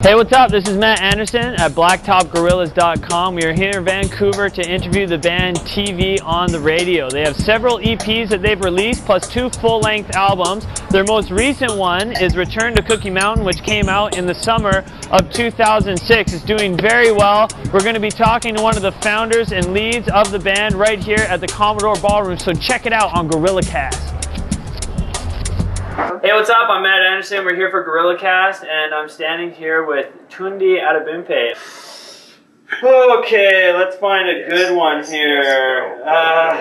Hey, what's up? This is Matt Anderson at blacktopguerillas.com. We are here in Vancouver to interview the band TV on the Radio. They have several EPs that they've released, plus 2 full-length albums. Their most recent one is Return to Cookie Mountain, which came out in the summer of 2006. It's doing very well. We're going to be talking to one of the founders and leads of the band right here at the Commodore Ballroom, so check it out on guerillacast. Hey, what's up? I'm Matt Anderson. We're here for guerillacast, and I'm standing here with Tundi Adebimpe. Okay, let's find a good one here.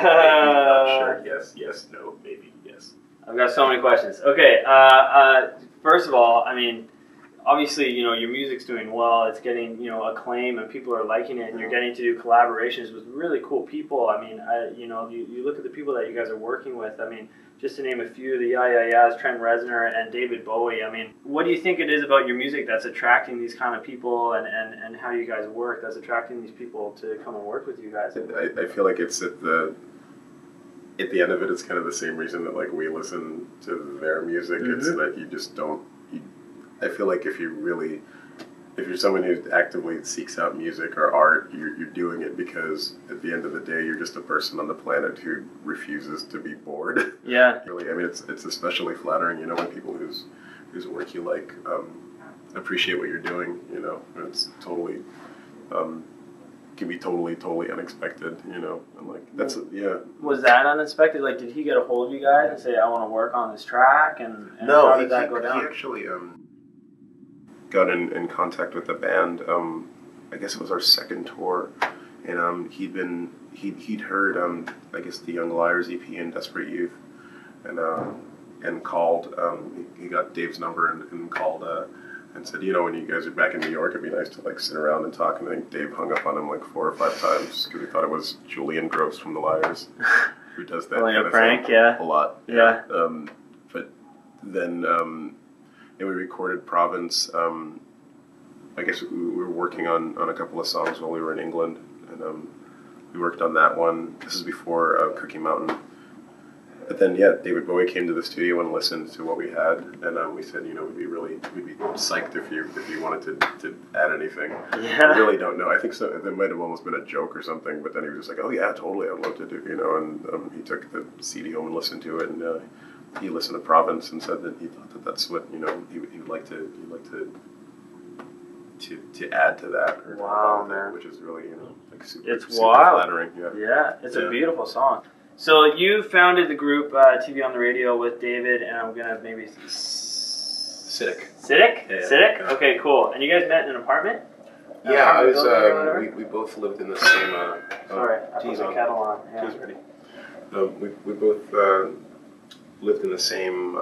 Sure. Yes, yes, no, maybe, yes. I've got so many questions. Okay, first of all, I mean, obviously, you know, your music's doing well. It's getting, you know, acclaim, and people are liking it, and you're getting to do collaborations with really cool people. I mean, you know, you look at the people that you guys are working with. I mean, just to name a few, the Yeah, Trent Reznor, and David Bowie. I mean, what do you think it is about your music that's attracting these kind of people, and how you guys work that's attracting these people to come and work with you guys? I feel like it's at the end of it, it's kind of the same reason that like we listen to their music. Mm-hmm. It's like you just don't. I feel like if you're someone who actively seeks out music or art, you're doing it because at the end of the day, you're just a person on the planet who refuses to be bored. Yeah. Really, I mean, it's especially flattering, you know, when people whose work you like appreciate what you're doing. You know, it's totally can be totally unexpected. You know, and like that's yeah. Was that unexpected? Like, did he get a hold of you guys and say, "I want to work on this track"? And no, how did that go down? He actually got in contact with the band. I guess it was our second tour, and he'd heard I guess the Young Liars EP and Desperate Youth, and called. He got Dave's number and called and said, you know, when you guys are back in New York, it'd be nice to like sit around and talk. And I think Dave hung up on him like 4 or 5 times because he thought it was Julian Gross from The Liars, who does that kind of prank, thing yeah, a lot. Yeah. But then. And we recorded Province. I guess we were working on a couple of songs while we were in England, and we worked on that one. This is before Cookie Mountain. But then, yeah, David Bowie came to the studio and listened to what we had, and we said, you know, we'd be psyched if you wanted to add anything. Yeah. I really don't know. I think so. There might have almost been a joke or something, but then he was just like, oh yeah, totally, I'd love to do, you know. And he took the CD home and listened to it, and he listened to Province and said that he thought that that's what, you know, he would like to add to that. Or wow, man. Which is really, you know, like super wild. flattering. Yeah, yeah, it's a beautiful song. So you founded the group TV on the Radio with David, and I'm gonna maybe Siddick. Siddick? Yeah, Siddick? yeah. Okay, cool. And you guys met in an apartment? Yeah, I was. We both lived in the same. Sorry, I put the kettle on. Yeah. Tea's ready. We both. Lived in the same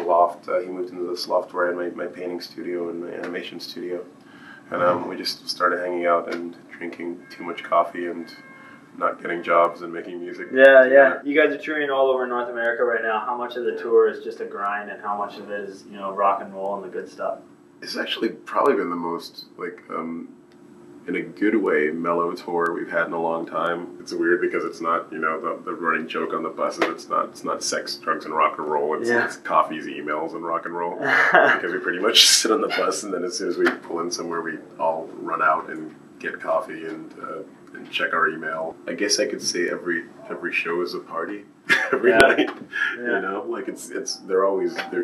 loft. He moved into this loft where I had my painting studio and my animation studio, and we just started hanging out and drinking too much coffee and not getting jobs and making music. Yeah, yeah. You guys are touring all over North America right now. How much of the tour is just a grind, and how much of it is, you know, rock and roll and the good stuff? It's actually probably been the most like in a good way, mellow tour we've had in a long time. It's weird because it's not, you know, the running joke on the buses. It's not sex, drugs, and rock and roll. It's coffees, emails, and rock and roll. Because we pretty much sit on the bus, and then as soon as we pull in somewhere, we all run out and get coffee and check our email. I guess I could say every show is a party. Every night, you know, like they're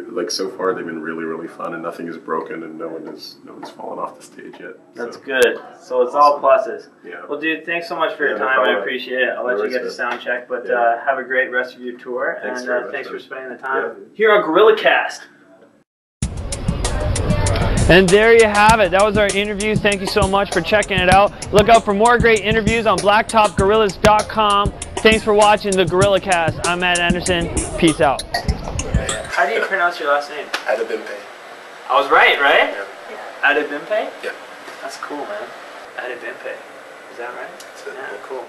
like, so far they've been really fun, and nothing is broken, and no one's fallen off the stage yet. That's good. So it's all pluses. Yeah. Well, dude, thanks so much for your time. I appreciate it. I'll let you get to sound check, but have a great rest of your tour, and thanks for spending the time here on guerillacast. And there you have it. That was our interview. Thank you so much for checking it out. Look out for more great interviews on blacktopguerillas.com. Thanks for watching the guerillacast. I'm Matt Anderson. Peace out. How do you pronounce your last name? Adebimpe. I was right? Yeah. Adebimpe? Yeah. That's cool, man. Adebimpe. Is that right? That's it. Yeah, cool.